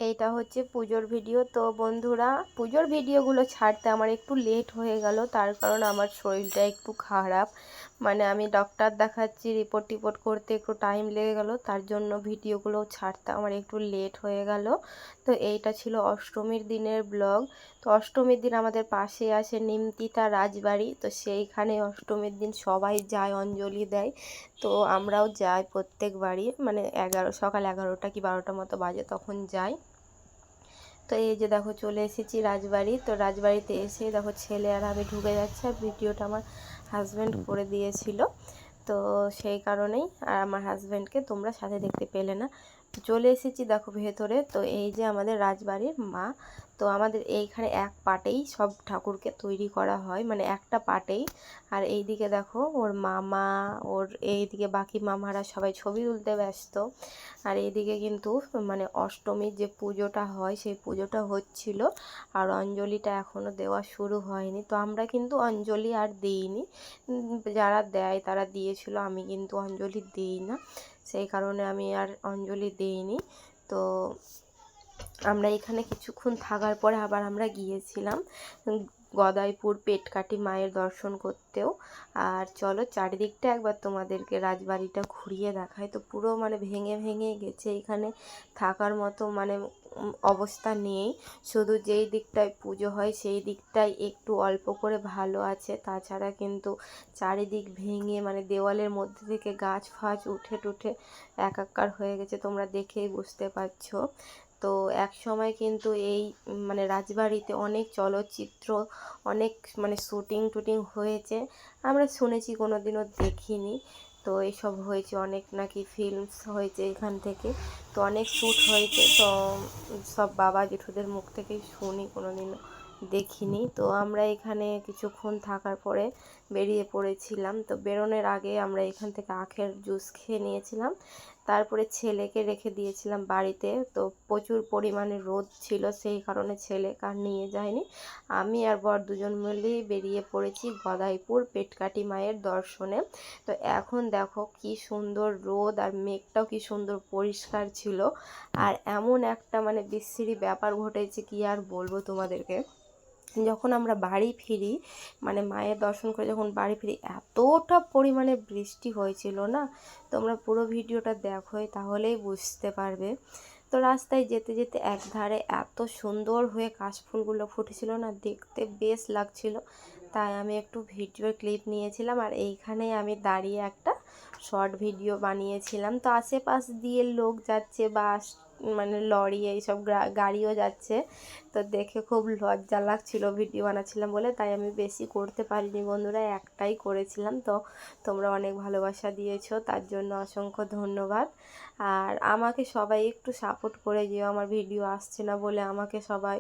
এইটা হচ্ছে পুজোর ভিডিও। তো বন্ধুরা, পুজোর ভিডিওগুলো ছাড়তে আমার একটু লেট হয়ে গেল, তার কারণ আমার শরীরটা একটু খারাপ। মানে আমি ডক্টর দেখাচ্ছি, রিপোর্ট টিপোর্ট করতে একটু টাইম লেগে গেল, তার জন্য ভিডিওগুলো ছাড়তে আমার একটু লেট হয়ে গেল। তো এইটা ছিল অষ্টমীর দিনের ব্লগ। তো অষ্টমীর দিন আমাদের পাশে আছে নিমতিতা রাজবাড়ি, তো সেইখানে অষ্টমীর দিন সবাই যায়, অঞ্জলি দেয়। তো আমরাও যাই প্রত্যেকবারই, মানে সকাল 11টা কি 12টা মতো বাজে, তখন যাই। তো এই যে দেখো চলে এসেছি রাজবাড়ি। তো রাজবাড়িতে এসে দেখো ছেলে আর আমি ঢুকে যাচ্ছে, আর ভিডিওটা আমার হাজব্যান্ড করে দিয়েছিল, তো সেই কারণেই আর আমার হাজব্যান্ডকে তোমরা সাথে দেখতে পেলে না। চলে এসেছি দেখো ভেতরে। তো এই যে আমাদের রাজবাড়ির মা। তো আমাদের এইখানে এক পাটেই সব ঠাকুরকে তৈরি করা হয়, মানে একটা পাটেই। আর এইদিকে দেখো ওর মামা, ওর এইদিকে বাকি মামারা সবাই ছবি তুলতে ব্যস্ত। আর এইদিকে কিন্তু মানে অষ্টমীর যে পুজোটা হয় সেই পুজোটা হচ্ছিল, আর অঞ্জলিটা এখনও দেওয়া শুরু হয়নি। তো আমরা কিন্তু অঞ্জলি আর দিইনি, যারা দেয় তারা দিয়েছিল, আমি কিন্তু অঞ্জলি দিই না, সেই কারণে আমি আর অঞ্জলি দিইনি। তো আমরা এখানে কিছুক্ষণ থাকার পরে আবার আমরা গিয়েছিলাম গদাইপুর পেটকাটি মায়ের দর্শন করতেও। আর চলো চারিদিকটা একবার তোমাদেরকে রাজবাড়িটা ঘুরিয়ে দেখায়। তো পুরো মানে ভেঙে ভেঙে গেছে, এখানে থাকার মতো মানে অবস্থা নেই। শুধু যেই দিকটায় পুজো হয় সেই দিকটাই একটু অল্প করে ভালো আছে, তাছাড়া কিন্তু চারিদিক ভেঙে মানে দেওয়ালের মধ্যে থেকে গাছ ফাছ উঠে টুঠে একাকার হয়ে গেছে, তোমরা দেখেই বুঝতে পারছো। তো এক সময় কিন্তু এই মানে রাজবাড়িতে অনেক চলচ্চিত্র, অনেক মানে শুটিং টুটিং হয়েছে, আমরা শুনেছি, কোনো দিনও দেখিনি। তো এইসব হয়েছে, অনেক নাকি ফিল্মস হয়েছে এখান থেকে, তো অনেক শ্যুট হয়েছে। তো সব বাবা জেঠুদের মুখ থেকেই শুনি, কোনো দিনও দেখিনি। তো আমরা এখানে কিছুক্ষণ থাকার পরে বেরিয়ে পড়েছিলাম। তো বেরোনোর আগে আমরা এখান থেকে আখের জুস খেয়ে নিয়েছিলাম, তারপরে ছেলেকে রেখে দিয়েছিলাম বাড়িতে। তো প্রচুর পরিমাণে রোদ ছিল, সেই কারণে ছেলেকে আর নিয়ে যায়নি। আমি আর বর দুজন মিলেই বেরিয়ে পড়েছি গদাইপুর পেটকাটি মায়ের দর্শনে। তো এখন দেখো কি সুন্দর রোদ, আর মেঘটাও কি সুন্দর পরিষ্কার ছিল। আর এমন একটা মানে বিশ্রী ব্যাপার ঘটেছে, কি আর বলবো তোমাদেরকে। যখন আমরা বাড়ি ফিরি, মানে মায়ের দর্শন করে যখন বাড়ি ফিরি, এতটা পরিমাণে বৃষ্টি হয়েছিল না, তোমরা পুরো ভিডিওটা দেখোই তাহলেই বুঝতে পারবে। তো রাস্তায় যেতে যেতে একধারে এত সুন্দর হয়ে কাশফুলগুলো ফুটেছিল না, দেখতে বেশ লাগছিল, তাই আমি একটু ভিডিও ক্লিপ নিয়েছিলাম, আর এইখানেই আমি দাঁড়িয়ে একটা শর্ট ভিডিও বানিয়েছিলাম। তো আশেপাশ দিয়ে লোক যাচ্ছে, বাস মানে লরি এইসব গাড়িও যাচ্ছে, তো দেখে খুব লজ্জা লাগছিল ভিডিও বানাচ্ছিলাম বলে, তাই আমি বেশি করতে পারিনি বন্ধুরা, একটাই করেছিলাম। তো তোমরা অনেক ভালোবাসা দিয়েছো, তার জন্য অসংখ্য ধন্যবাদ। আর আমাকে সবাই একটু সাপোর্ট করে দিও, আমার ভিডিও আসছে না বলে আমাকে সবাই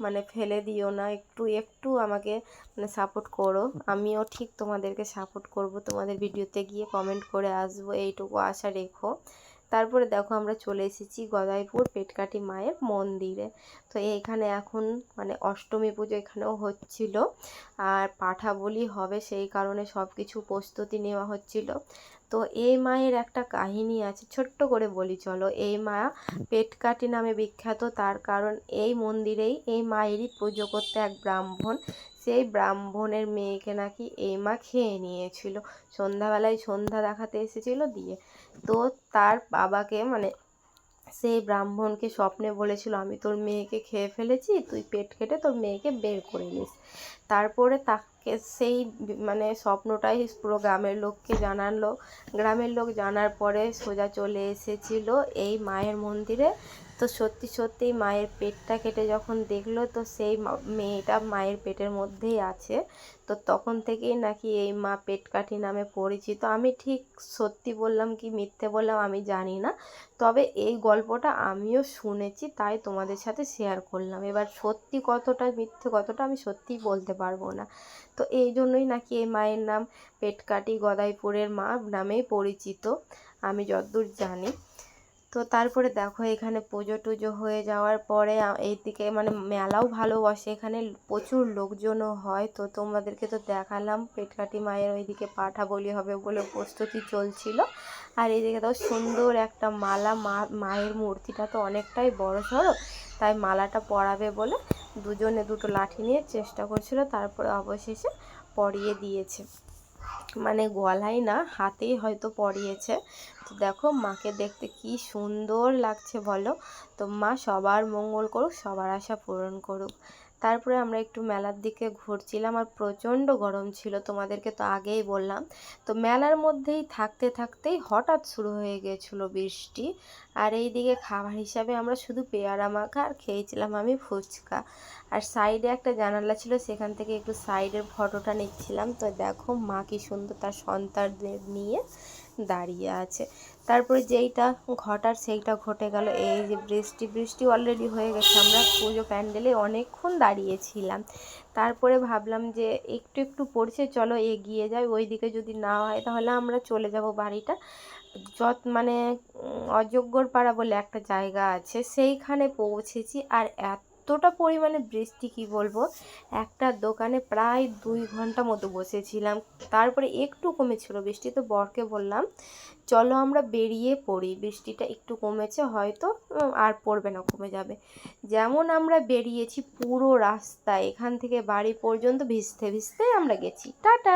মানে ফেলে দিও না, একটু একটু আমাকে মানে সাপোর্ট করো, আমিও ঠিক তোমাদেরকে সাপোর্ট করব, তোমাদের ভিডিওতে গিয়ে কমেন্ট করে আসবো, এইটুকু আশা রেখো। তারপরে দেখো আমরা চলে এসেছি গদাইপুর পেটকাটি মায়ের মন্দিরে। তো এইখানে এখন মানে অষ্টমী পুজো এখানেও হচ্ছিল, আর পাঠা বলি হবে, সেই কারণে সব কিছু প্রস্তুতি নেওয়া হচ্ছিল। তো এই মায়ের একটা কাহিনী আছে, ছোট্ট করে বলি চলো। এই মা পেটকাটি নামে বিখ্যাত, তার কারণ এই মন্দিরেই এই মায়েরই পুজো করতে এক ব্রাহ্মণ, সেই ব্রাহ্মণের মেয়েকে নাকি এই মা খেয়ে নিয়েছিল, সন্ধ্যাবেলায় সন্ধ্যা দেখাতে এসেছিল দিয়ে। তো তার বাবাকে মানে সেই ব্রাহ্মণকে স্বপ্নে বলেছিল, আমি তোর মেয়েকে খেয়ে ফেলেছি, তুই পেট কেটে তোর মেয়েকে বের করে নিস। তারপরে তাকে সেই মানে স্বপ্নটাই পুরো গ্রামের লোককে জানালো, গ্রামের লোক জানার পরে সোজা চলে এসেছিল এই মায়ের মন্দিরে। তো সত্যি সত্যিই মায়ের পেটটা কেটে যখন দেখলো, তো সেই মেয়েটা মায়ের পেটের মধ্যেই আছে। তো তখন থেকেই নাকি এই মা পেটকাঠি নামে পরিচিত। আমি ঠিক সত্যি বললাম কি মিথ্যে বললাম আমি জানি না, তবে এই গল্পটা আমিও শুনেছি, তাই তোমাদের সাথে শেয়ার করলাম। এবার সত্যি কতটা মিথ্যে কতটা আমি সত্যিই বলতে পারবো না। তো এই জন্যই নাকি এই মায়ের নাম পেটকাটি গদাইপুরের মা নামেই পরিচিত, আমি যতদূর জানি। তো তারপরে দেখো এখানে পুজো টুজো হয়ে যাওয়ার পরে এইদিকে মানে মেলাও ভালো বসে, এখানে প্রচুর লোকজনও হয়। তো তোমাদেরকে তো দেখালাম পেটকাটি মায়ের ওইদিকে পাঠা বলি হবে বলে প্রস্তুতি চলছিল। আর এইদিকে তো সুন্দর একটা মালা, মায়ের মূর্তিটা তো অনেকটাই বড় সড়ো, তাই মালাটা পরাবে বলে দুজনে দুটো লাঠি নিয়ে চেষ্টা করছিল, তারপরে অবশেষে পরিয়ে দিয়েছে। মানে গলায় না, হাতেই হয়তো পরিয়েছে। তো দেখো মাকে দেখতে কি সুন্দর লাগছে বলো। তো মা সবার মঙ্গল করুক, সবার আশা পূরণ করুক। তারপরে আমরা একটু মেলার দিকে ঘুরছিলাম, আর প্রচণ্ড গরম ছিল, তোমাদেরকে তো আগেই বললাম। তো মেলার মধ্যেই থাকতে থাকতেই হঠাৎ শুরু হয়ে গিয়েছিল বৃষ্টি। আর এই দিকে খাবার হিসাবে আমরা শুধু পেয়ারা মাখা আর খেয়েছিলাম আমি ফুচকা। আর সাইডে একটা জানালা ছিল, সেখান থেকে একটু সাইডের ফটোটা নিচ্ছিলাম। তো দেখো মা কি সুন্দর তার সন্তানদের নিয়ে দাঁড়িয়ে আছে। তারপরে যেইটা ঘটার সেইটা ঘটে গেল, এই যে বৃষ্টি অলরেডি হয়ে গেছে। আমরা পুজো প্যান্ডেলে অনেকক্ষণ দাঁড়িয়েছিলাম। তারপরে ভাবলাম যে একটু একটু পড়ছে, চলো এগিয়ে যাই, ওইদিকে যদি না হয় তাহলে আমরা চলে যাব বাড়িটা। মানে অযোগ্যর পাড়া বলে একটা জায়গা আছে, সেইখানে পৌঁছেছি। আর এতটা পরিমাণে বৃষ্টি কি বলবো, একটা দোকানে প্রায় 2 ঘন্টা মতো বসেছিলাম। তারপরে একটু কমেছিল বৃষ্টি, তো বরকে বললাম চলো আমরা বেরিয়ে পড়ি, বৃষ্টিটা একটু কমেছে হয়তো আর পড়বে না, কমে যাবে। যেমন আমরা বেরিয়েছি, পুরো রাস্তা এখান থেকে বাড়ি পর্যন্ত ভিজতে ভিজতে আমরা গেছি। টাটা।